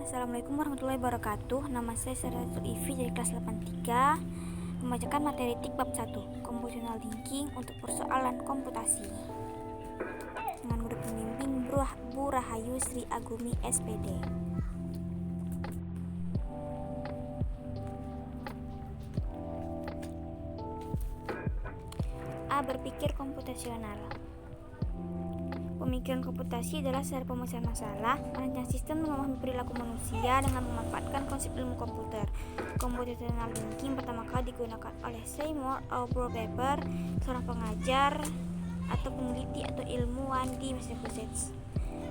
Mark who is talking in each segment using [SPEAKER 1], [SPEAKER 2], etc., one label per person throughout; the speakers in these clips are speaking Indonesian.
[SPEAKER 1] Assalamualaikum warahmatullahi wabarakatuh. Nama saya Seratul Ivi dari kelas 83. Membacakan materi TIK bab 1, Computational Thinking untuk persoalan komputasi. Dengan guru pembimbing Bu Rahayu Sri Agumi SPD. A. Berpikir komputasional. Pemikiran komputasi adalah secara pemecahan masalah, merancang sistem dan memahami perilaku manusia dengan memanfaatkan konsep ilmu komputer. Computational thinking pertama kali digunakan oleh Seymour Pepper, seorang pengajar atau peneliti atau ilmuwan di Massachusetts.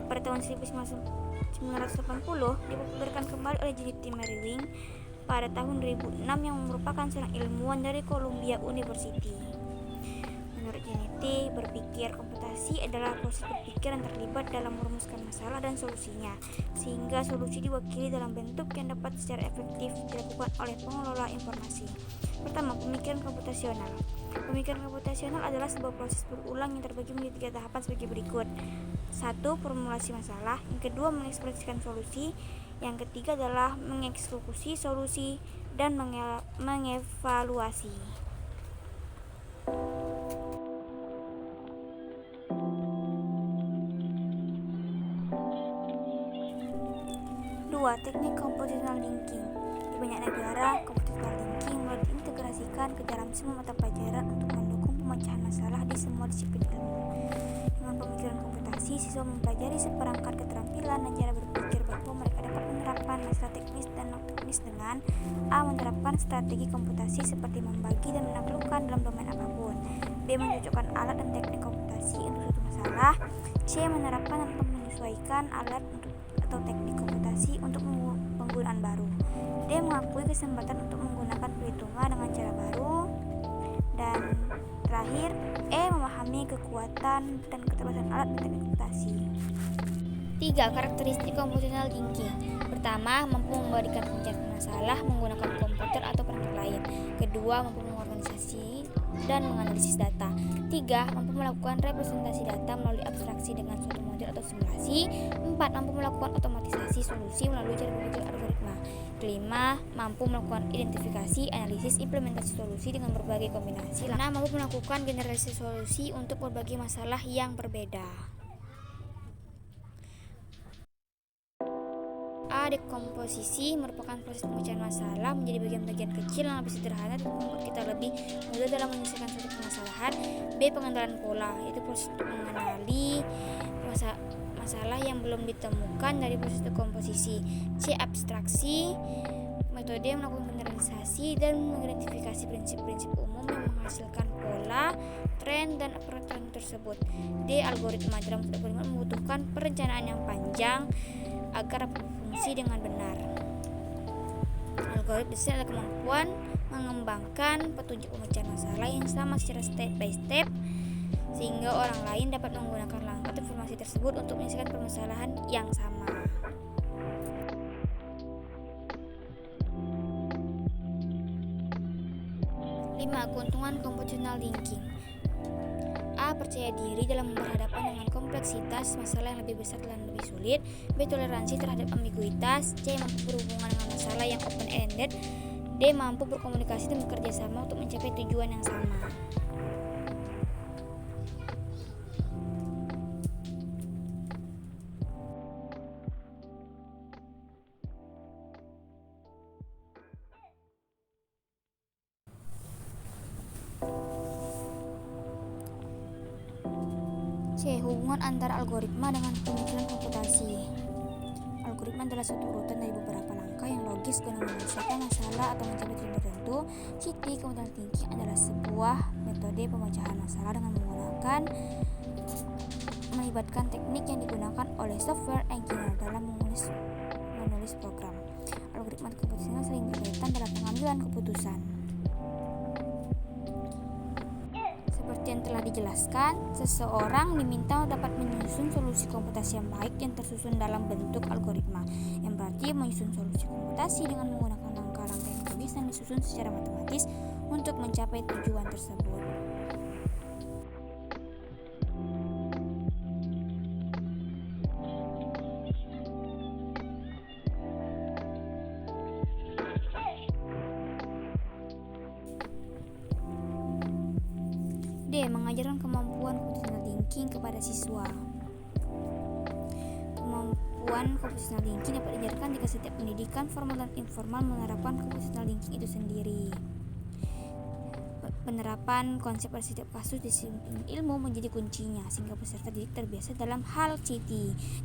[SPEAKER 1] Pada tahun 1980, dipopulerkan kembali oleh Janet Merriwing pada tahun 2006 yang merupakan seorang ilmuwan dari Columbia University. Menurut Janet, berpikir komputasi adalah proses berpikir yang terlibat dalam merumuskan masalah dan solusinya, sehingga solusi diwakili dalam bentuk yang dapat secara efektif dilakukan oleh pengelola informasi. Pertama, pemikiran komputasional. Pemikiran komputasional adalah sebuah proses berulang yang terbagi menjadi 3 tahapan sebagai berikut. 1. Formulasi masalah. Yang kedua, mengekspresikan solusi. Yang ketiga adalah mengeksekusi solusi dan mengevaluasi. 2. Teknik computational thinking. Di banyak negara, computational thinking mulai diintegrasikan ke dalam semua mata pelajaran untuk mendukung pemecahan masalah di semua disiplin ilmu. Dengan pemikiran komputasi, siswa mempelajari seperangkat keterampilan dan cara berpikir bahwa mereka dapat menerapkan masalah teknis dan non-teknis dengan A. Menerapkan strategi komputasi seperti membagi dan menaklukkan dalam domain apapun. B. Mencocokkan alat dan teknik komputasi untuk suatu masalah. C. Menerapkan atau menyesuaikan alat atau teknik komputasi untuk penggunaan baru. D. Mengakui kesempatan untuk menggunakan perhitungan dengan cara baru. Dan terakhir, E. Memahami kekuatan dan keterbatasan alat dan teknik komputasi. 3. Karakteristik computational thinking. Pertama, mampu memberikan pencarian masalah menggunakan komputer atau perangkat lain. Kedua, mampu mengorganisasi dan menganalisis data. 3. Mampu melakukan representasi data melalui abstraksi dengan suatu model atau simulasi. 4. Mampu melakukan otomatisasi solusi melalui cara berpikir algoritma. 5. Mampu melakukan identifikasi, analisis, implementasi solusi dengan berbagai kombinasi. 6. Mampu melakukan generalisasi solusi untuk berbagai masalah yang berbeda. A. Dekomposisi merupakan proses pemecahan masalah menjadi bagian-bagian kecil yang lebih sederhana dan membuat kita lebih mudah dalam menyelesaikan suatu permasalahan. B. Pengendalian pola, yaitu proses untuk mengenali masalah yang belum ditemukan dari proses dekomposisi. C. Abstraksi, metode melakukan generalisasi dan mengidentifikasi prinsip-prinsip umum yang menghasilkan pola, tren, dan pattern tersebut. D. Algoritma, dalam algoritma membutuhkan perencanaan yang panjang agar berfungsi dengan benar. Algoritma adalah kemampuan mengembangkan petunjuk pemecahan masalah yang sama secara step by step sehingga orang lain dapat menggunakan langkah informasi tersebut untuk menyelesaikan permasalahan yang sama. Keuntungan computational thinking. A. Percaya diri dalam berhadapan dengan kompleksitas masalah yang lebih besar dan lebih sulit. B. Toleransi terhadap ambiguitas. C. Mampu berhubungan dengan masalah yang open-ended. D. Mampu berkomunikasi dan bekerja sama untuk mencapai tujuan yang sama. C. Hubungan antara algoritma dengan pemikiran komputasi. Algoritma adalah suatu urutan dari beberapa langkah yang logis guna menyelesaikan masalah atau mencapai tujuan tertentu. Citi computational thinking adalah sebuah metode pemecahan masalah dengan melibatkan teknik yang digunakan oleh software engineer dalam menulis program. Algoritma komputasional sering berkaitan dalam pengambilan keputusan. Seperti yang telah dijelaskan, seseorang diminta dapat menyusun solusi komputasi yang baik yang tersusun dalam bentuk algoritma, yang berarti menyusun solusi komputasi dengan menggunakan langkah-langkah yang logis dan disusun secara matematis untuk mencapai tujuan tersebut. Mengajarkan kemampuan computational thinking kepada siswa. Kemampuan computational thinking dapat diajarkan jika setiap pendidikan formal dan informal menerapkan computational thinking itu sendiri. Penerapan konsep pada setiap kasus disiplin ilmu menjadi kuncinya, sehingga peserta didik terbiasa dalam hal CT.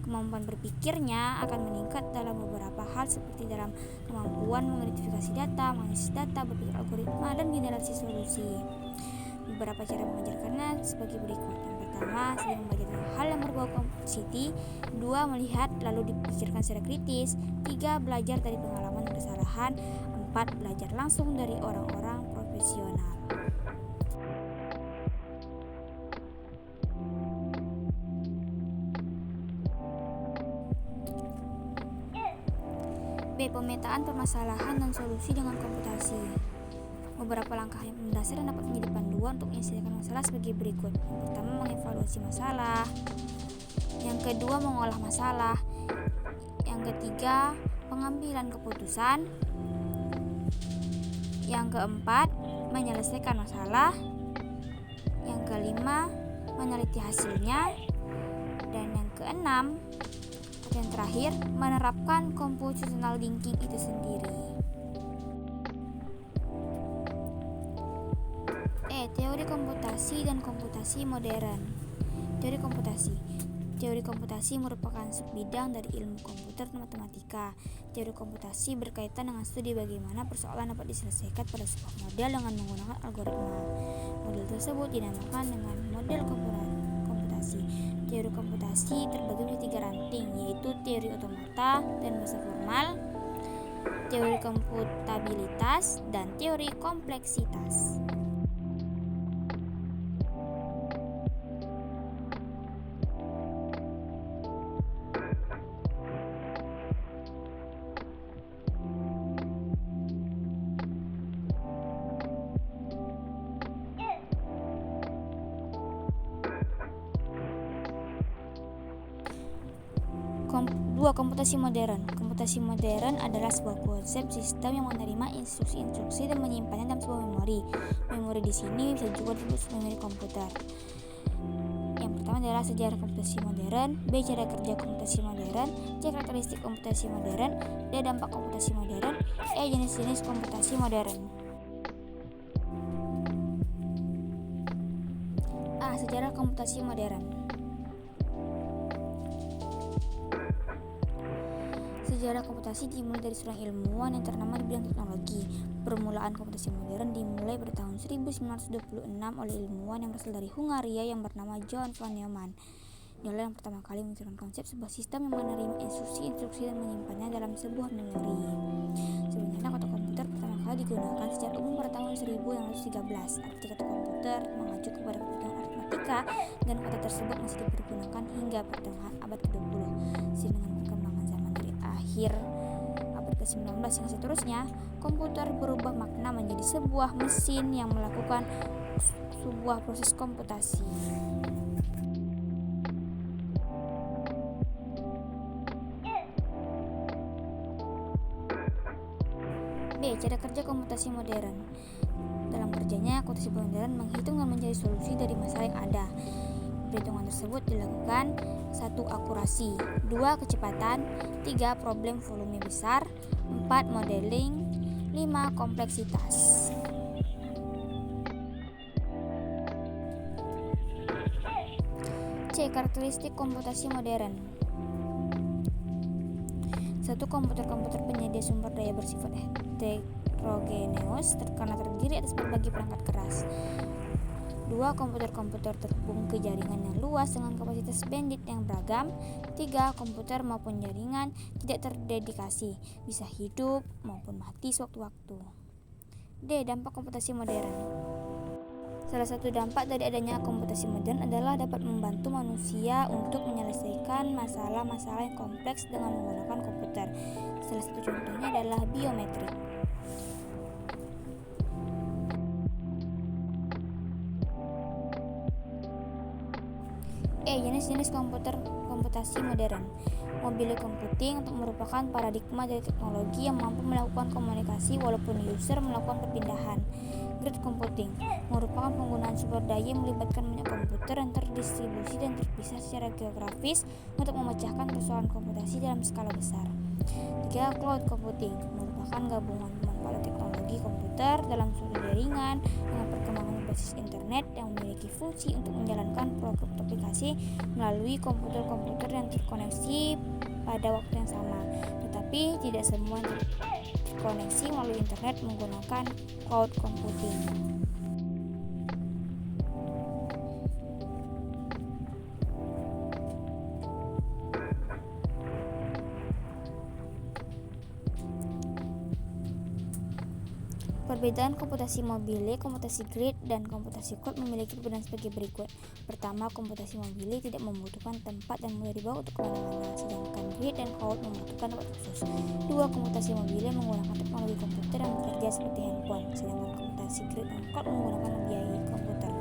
[SPEAKER 1] Kemampuan berpikirnya akan meningkat dalam beberapa hal, seperti dalam kemampuan mengidentifikasi data, menganalisis data, berpikir algoritma, dan generasi solusi. Beberapa cara mengajarkannya sebagai berikut. Yang pertama, sering membaca tentang hal yang berbau CT. 2. Melihat lalu dipikirkan secara kritis. 3. Belajar dari pengalaman dan kesalahan. 4. Belajar langsung dari orang-orang profesional. B. Pemetaan permasalahan dan solusi dengan komputasi. Beberapa langkah yang mendasar dan dapat menjadi panduan untuk menyelesaikan masalah sebagai berikut. Yang pertama, mengevaluasi masalah. Yang kedua, mengolah masalah. Yang ketiga, pengambilan keputusan. Yang keempat, menyelesaikan masalah. Yang kelima, meneliti hasilnya. Dan yang keenam, yang terakhir, menerapkan computational thinking itu sendiri. Teori komputasi dan komputasi modern. Teori komputasi. Teori komputasi merupakan subbidang dari ilmu komputer dan matematika. Teori komputasi berkaitan dengan studi bagaimana persoalan dapat diselesaikan pada sebuah model dengan menggunakan algoritma. Model tersebut dinamakan dengan model komputasi. Teori komputasi terbagi menjadi 3 ranting, yaitu teori otomata dan bahasa formal, teori komputabilitas, dan teori kompleksitas. Komputasi modern. Komputasi modern adalah sebuah konsep sistem yang menerima instruksi-instruksi dan menyimpannya dalam sebuah memori. Memori di sini bisa juga disebut memori komputer. Yang pertama adalah sejarah komputasi modern, B. Cara kerja komputasi modern, C. Karakteristik komputasi modern, D. Dampak komputasi modern, E. Jenis-jenis komputasi modern. A. Sejarah komputasi modern. Sejarah komputasi dimulai dari seorang ilmuwan yang ternama di bidang teknologi. Permulaan komputasi modern dimulai pada tahun 1926 oleh ilmuwan yang berasal dari Hungaria yang bernama John von Neumann. Dialah yang pertama kali memunculkan konsep sebuah sistem yang menerima instruksi-instruksi dan menyimpannya dalam sebuah memori. Sebenarnya kata komputer pertama kali digunakan secara umum pada tahun 1913. Arti kata komputer mengacu kepada kebutuhan aritmatika, dan kata tersebut masih dipergunakan hingga pertengahan abad ke-20. Sehingga perkembangan zaman dari akhir abad ke-19 yang seterusnya, komputer berubah makna menjadi sebuah mesin yang melakukan sebuah proses komputasi. B. Cara kerja komputasi modern. Dalam kerjanya, komputasi modern menghitung dan mencari solusi dari masalah yang ada. Perhitungan tersebut dilakukan 1. Akurasi, 2. Kecepatan, 3. Problem volume besar, 4. Modeling, 5. Kompleksitas. C. Karakteristik komputasi modern. 1. Komputer-komputer penyedia sumber daya bersifat heterogeneous karena terdiri atas berbagai perangkat keras. 2. Komputer-komputer terhubung ke jaringan yang luas dengan kapasitas bandwidth yang beragam. 3. Komputer maupun jaringan tidak terdedikasi, bisa hidup maupun mati sewaktu-waktu. D. Dampak komputasi modern. Salah satu dampak dari adanya komputasi modern adalah dapat membantu manusia untuk menyelesaikan masalah-masalah yang kompleks dengan menggunakan komputer. Salah satu contohnya adalah biometrik. Jenis-jenis komputasi modern. Mobile computing merupakan paradigma dari teknologi yang mampu melakukan komunikasi walaupun user melakukan perpindahan. Grid computing merupakan penggunaan sumber daya yang melibatkan banyak komputer yang terdistribusi dan terpisah secara geografis untuk memecahkan persoalan komputasi dalam skala besar. 3. Cloud computing merupakan gabungan pemanfaatan teknologi komputer dalam suatu jaringan dengan perkembangan berbasis internet yang memiliki fungsi untuk menjalankan program aplikasi melalui komputer-komputer yang terkoneksi pada waktu yang sama. Tetapi tidak semua yang terkoneksi melalui internet menggunakan cloud computing. Perbedaan komputasi mobile, komputasi grid, dan komputasi cloud memiliki perbedaan sebagai berikut. Pertama, komputasi mobile tidak membutuhkan tempat dan mudah dibawa untuk kemana-mana, sedangkan grid dan cloud membutuhkan tempat khusus. 2. Komputasi mobile menggunakan teknologi komputer yang bekerja seperti handphone, sedangkan komputasi grid dan cloud menggunakan biaya komputer.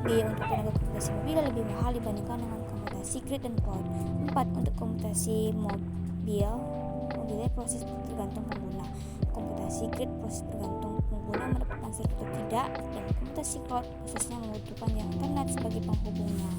[SPEAKER 1] Biaya untuk tenaga komputasi mobile lebih mahal dibandingkan dengan komputasi grid dan cloud. 4. Untuk komputasi mobile proses tergantung pengguna. Komputasi grid proses tergantung pengguna mendapatkan servis atau tidak, dan komputasi cloud khususnya membutuhkan internet sebagai penghubungnya.